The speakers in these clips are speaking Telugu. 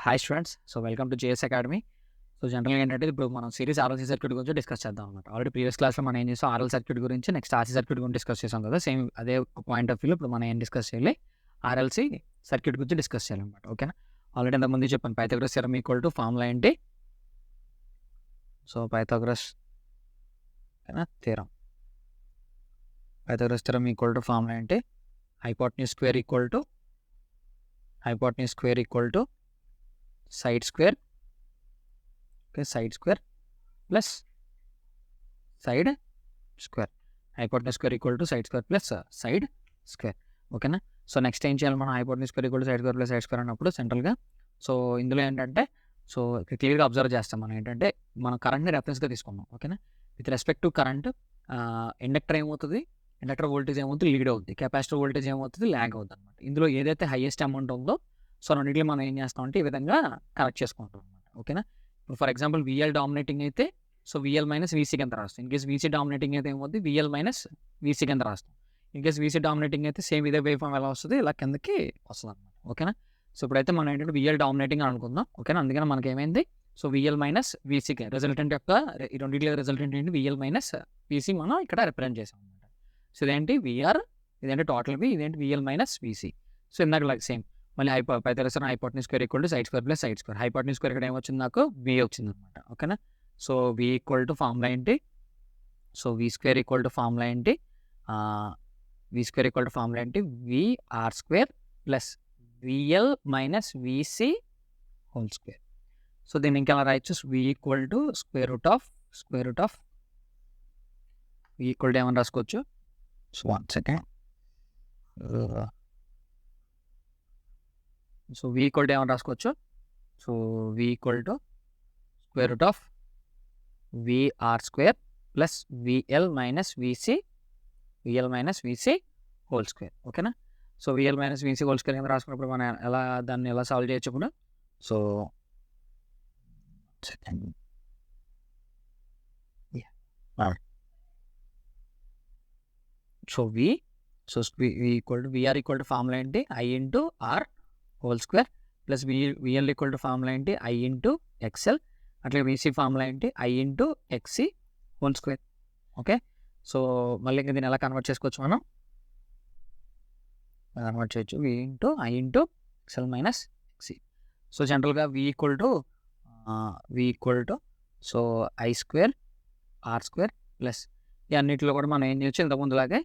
Hi students. So welcome to JS academy. So జనరల్‌గా ఏంటంటే ఇప్పుడు మనం సిరీస్ ఆర్ఎల్‌సి సర్క్యూట్ గురించి డిస్కస్ చేద్దాం అనమాట. ఆల్రెడీ ప్రీవియస్ క్లాస్‌లో మనం ఏం చేసాం, ఆర్ఎల్ సర్క్యూట్ గురించి, నెక్స్ట్ ఆర్సీ సర్క్యూట్ గురించి డిస్కస్ చేసాం కదా. సేమ్ అదే పాయింట్ ఆఫ్ వ్యూలో ఇప్పుడు మనం ఏం డిస్కస్ చేయాలి, ఆర్ఎల్‌సి సర్క్యూట్ గురించి డిస్కస్ చేయాలన్నమాట. ఓకేనా. ఆల్రెడీ ఇంతకుముందు చెప్పాను Pythagoras theorem equal to formula ఏంటి. So Pythagoras theorem equal to formula ఏంటి, hypotenuse square equal to side square, okay, side square plus side square. Hypotenuse square equal to side square plus side square. ఓకేనా. సో నెక్స్ట్ ఏం చేయాలి మనం, hypotenuse square equal to side square plus side square అన్నప్పుడు సెంట్రల్గా సో ఇందులో ఏంటంటే సో క్లియర్గా అబ్జర్వ్ చేస్తాం మనం ఏంటంటే మనం కరెంట్ని రెఫరెన్స్గా తీసుకున్నాం. ఓకేనా. With respect to current inductor ఏమవుతుంది, ఇండక్టర్ వోల్టేజ్ ఏమవుతుంది, లీడ్ అవుతుంది. కెపాసిటర్ వోల్టేజ్ ఏమవుతుంది, ల్యాగ్ అవుతుంది అనమాట. ఇందులో ఏదైతే హైయెస్ట్ అమౌంట్ ఉందో సో రెండింటిలో మనం ఏం చేస్తామంటే ఈ విధంగా కరెక్ట్ చేసుకుంటాం అనమాట. ఓకేనా. ఇప్పుడు ఫర్ ఎగ్జాంపుల్ విఎల్ డామినేటింగ్ అయితే సో విఎల్ మైనస్ వీసీ కింద రాస్తాం. ఇన్ కేస్ వీసీ డామినేటింగ్ అయితే ఏమవుతుంది, విఎల్ మైనస్ వీసీ కింద రాస్తాం. ఇన్ కేస్ వీసీ డామినేటింగ్ అయితే సేమ్ ఇదే వేవ్ ఫామ్ ఎలా వస్తుంది, ఇలా కిందకి వస్తుంది అనమాట. ఓకేనా. సో ఇప్పుడైతే మనం ఏంటంటే విఎల్ డామినేటింగ్ అనుకుందాం. ఓకేనా. అందుకని మనకి ఏమైంది, సో విఎల్ మైనస్ వీసీకి రిజల్టెంట్ యొక్క ఈ రెండింటిలో రిజల్టెంట్ ఏంటి, విఎల్ మైనస్ వీసీ మనం ఇక్కడ రిప్రజెంట్ చేసాం అనమాట. సో ఇదేంటి విఆర్, ఇదేంటి టోటల్ వి, ఇదేంటి విఎల్ మైనస్ వీసీ. సో ఇందాక లైక్ సేమ్ మళ్ళీ Pythagoras hypotenuse square equal to side square plus side square. Hypotenuse square ఇక్కడ ఏమొచ్చింది, నాకు వి వచ్చింది అనమాట. ఓకేనా. So V equal to formula ఏంటి, so V square equal to formula ఏంటి, VR square plus VL minus VC whole square. So దీన్ని ఇంకెలా రాయొచ్చు, V equal to square root of V equal to ఏమని రాసుకోవచ్చు, so 1 second. So V equal to ఏమని రాసుకోవచ్చు, so V equal to square root of VR square plus VL minus VC whole square. ఓకేనా. So VL minus VC whole square కింద రాసుకున్నప్పుడు మనం దాన్ని ఎలా సాల్వ్ చేయొచ్చు ఇప్పుడు, so VR equal to formula ఏంటి, I into R whole square plus VL equal to formula ఏంటి, ఐ ఇంటూ ఎక్స్ఎల్. అట్లా వీసీ ఫార్ములా ఏంటి, I into XC whole square. Okay. So మళ్ళీ ఇంకా దీన్ని ఎలా కన్వర్ట్ చేసుకోవచ్చు, మనం కన్వర్ట్ చేయొచ్చు, V into I into XL minus XC. So జనరల్గా V equal to so I square R square plus ఈ అన్నింటిలో కూడా మనం ఏం చేయొచ్చు, ఇంతకుముందులాగే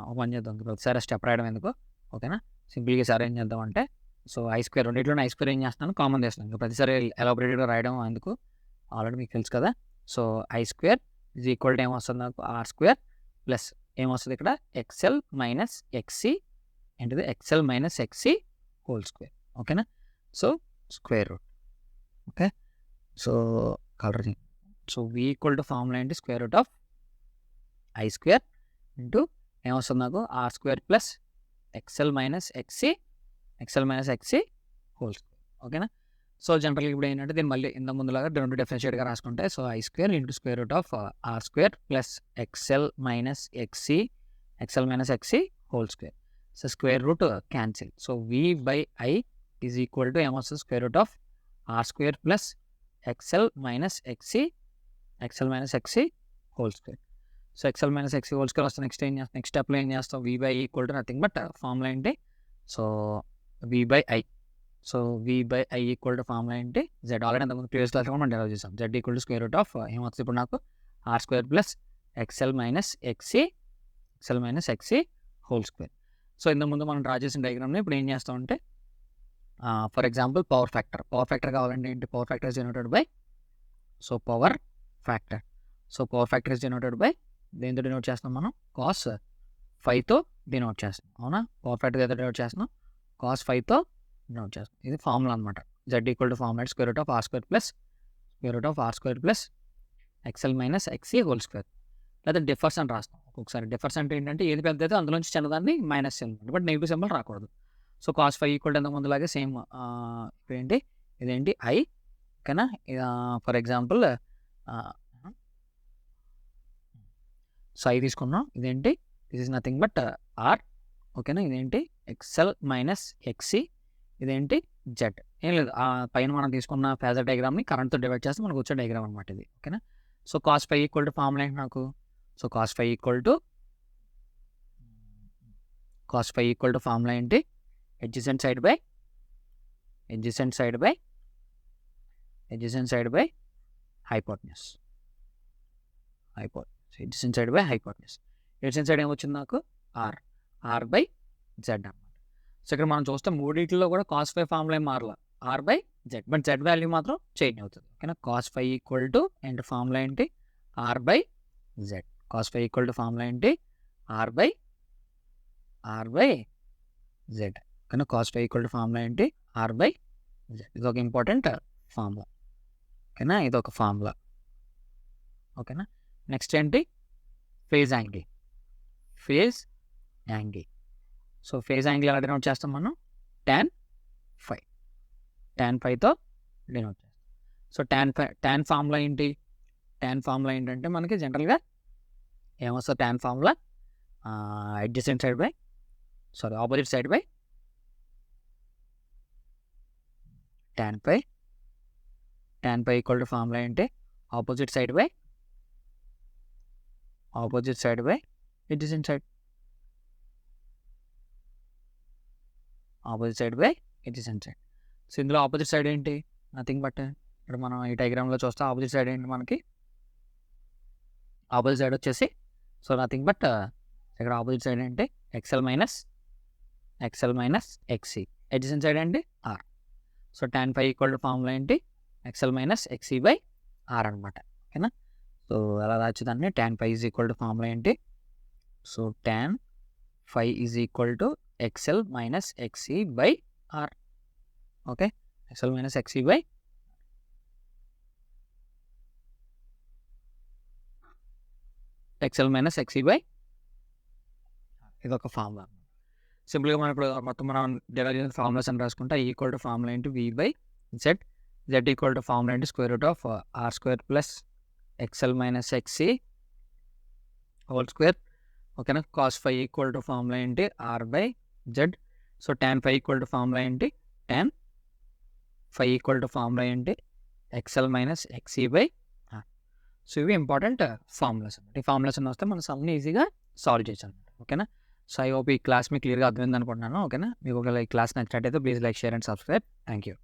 ఒక పని చేద్దాం, ప్రతిసారి స్టెప్ రాయడం ఎందుకు. ఓకేనా. సింపుల్గా సార్ ఏం చేద్దామంటే సో ఐ స్క్వేర్ రెండింటిలో ఐ స్క్వేర్ ఏం చేస్తున్నాను, కామన్ చేస్తున్నాను. ఇంకా ప్రతిసారి ఎలాబొరేటెడ్గా రాయడం ఎందుకు, ఆల్రెడీ మీకు తెలుసు కదా. So I square is equal to ఏమొస్తుంది నాకు, ఆర్ స్క్వేర్ ప్లస్ ఏమొస్తుంది ఇక్కడ ఎక్స్ఎల్ మైనస్ ఎక్సీ, ఏంటిది XL minus XC whole square. ఓకేనా. So square root. Okay. So colour, so V equal to formula ఏంటి, square root of I square into ఏమొస్తుంది నాకు, R square plus XL minus XC whole square. ఓకేనా. సో జనరల్గా ఇప్పుడు ఏంటంటే దీన్ని మళ్ళీ ఇంత ముందులాగా రెండు డిఫరెన్షియేట్గా రాసుకుంటే so I square into square root of R square plus XL minus XC whole square. So square root cancel. So V by I is equal to ఏమొస్తుంది, square root of R square plus XL minus XC whole square. So XL minus XC whole square వస్తే నెక్స్ట్ స్టెప్లో ఏం చేస్తాం, V by equal to nothing but formula ఏంటి, so V by I. So V by I equal to formula ఏంటి, జెడ్. ఆల్రెడీ అంతకుముందు ప్రీవియస్ క్లాస్లో మనం డెవలప్ చేసాం. Z equal to square root of ఏమవుతుంది ఇప్పుడు నాకు, R square plus XL minus XC whole square. So ఇంతకుముందు మనం డ్రా చేసిన డయాగ్రామ్ని ఇప్పుడు ఏం చేస్తామంటే ఫర్ ఎగ్జాంపుల్ పవర్ ఫ్యాక్టర్ కావాలంటే ఏంటి, power factor is denoted by so power factor is denoted by దేంతో డినోట్ చేస్తున్నాం మనం, కాస్ 5తో డినోట్ చేస్తాం. అవునా. పవర్ ఫ్యాక్టర్ ఏదో డినోట్ చేస్తున్నాం, కాస్ 5తో డినోట్ చేస్తాం. ఇది ఫార్ములా అనమాట. Z equal to formula square root of R square plus XL minus XC whole square. లేదా డిఫర్స్ అని రాస్తాం ఒక్కొక్కసారి. డిఫర్స్ అంటే ఏంటంటే ఏది పెద్ద అయితే అందులోంచి చిన్నదాన్ని minus symbol, but negative symbol రాకూడదు. సో కాస్ 5 ఈక్వల్ టు ఎంత ముందులాగే సేమ్ ఇప్పుడు ఏంటి, ఇదేంటి ఐ. ఓకేనా. ఫర్ ఎగ్జాంపుల్ సో ఐ తీసుకున్నాం, ఇదేంటి this is nothing but R. ఓకేనా. ఇదేంటి ఎక్స్ఎల్ మైనస్ ఎక్సీ, ఇదేంటి జెడ్. ఏం లేదు, పైన మనం తీసుకున్న ఫేజర్ డయాగ్రామ్ని కరెంట్తో డివైడ్ చేస్తే మనకు వచ్చే డయాగ్రామ్ అనమాట ఇది. ఓకేనా. So cos phi equal to formula ఏంటి నాకు? So cos phi equal to formula ఏంటి? adjacent side by hypotenuse. adjacent side by hypotenuse. adjacent side ఏమొచ్చింది నాకు? r by z అన్నమాట. సో ఇక్కడ మనం చూస్తే మూడింటిలో కూడా కాస్ ఫై ఫార్ములా ఏం మారలా, r by z, but z value మాత్రం చేంజ్ అవుతుంది. ఓకేనా. Cos phi equal to and formula ఏంటి? r by z. Cos phi equal to formula ఏంటి? r by z. కానీ cos phi equal to formula ఏంటి? r by z. ఇది ఒక ఇంపార్టెంట్ ఫార్ములా. ఓకేనా, ఇది ఒక ఫార్ములా. ఓకేనా. నెక్స్ట్ ఏంటి? Phase angle. So phase angle ఎలా డినోట్ చేస్తాం మనం? tan ఫైతో డినోట్ చేస్తాం. సో tan ఫార్ములా ఏంటి? tan ఫార్ములా ఏంటంటే మనకి జనరల్గా ఏమొస్తుంది? tan formula opposite side by tan phi equal to formula ఏంటి? Opposite side by adjacent side. So ఇందులో ఆపోజిట్ సైడ్ ఏంటి? నథింగ్ బట్ ఇక్కడ మనం ఈ డయాగ్రామ్లో చూస్తే ఆపోజిట్ సైడ్ ఏంటి మనకి? ఆపోజిట్ సైడ్ వచ్చేసి సో నథింగ్ బట్ ఇక్కడ ఆపోజిట్ సైడ్ ఏంటి? XL minus XC. adjacent side ఏంటి? R. So tan phi equal to formula ఏంటి? XL minus XC by R అనమాట. ఓకేనా. సో ఎలా రాచుదాన్ని? tan phi is equal to formula ఏంటి? So tan phi is equal to XL minus XC by R. Okay, XL minus XC by ఇది ఒక ఫార్ములా. సింపుల్గా మనం ఇప్పుడు మొత్తం మనం డెరైవ్ చేసిన ఫార్ములాస్ అని రాసుకుంటే ఈక్వల్ టు ఫార్ములా ఏంటి? V by Z. Z equal to formula ఏంటి? Square root of R square plus XL minus XC whole square. ఓకేనా. Cos phi equal to formula ఏంటి? R by Z. So tan phi equal to formula ఏంటి? tan phi equal to formula ఏంటి? XL minus XC by R. So ఇవి ఇంపార్టెంట్ ఫార్ములాస్ అన్నమాట. ఈ ఫార్ములాస్ అని వస్తే మనం సమ్ని ఈజీగా సాల్వ్ చేయొచ్చు అనమాట. ఓకేనా. సో ఐ హోప్ ఈ క్లాస్ మీకు క్లియర్గా అర్థమైంది అనుకుంటున్నాను. ఓకేనా. మీకు ఒకవేళ ఈ క్లాస్ నచ్చినట్టయితే please like, share and subscribe. Thank you.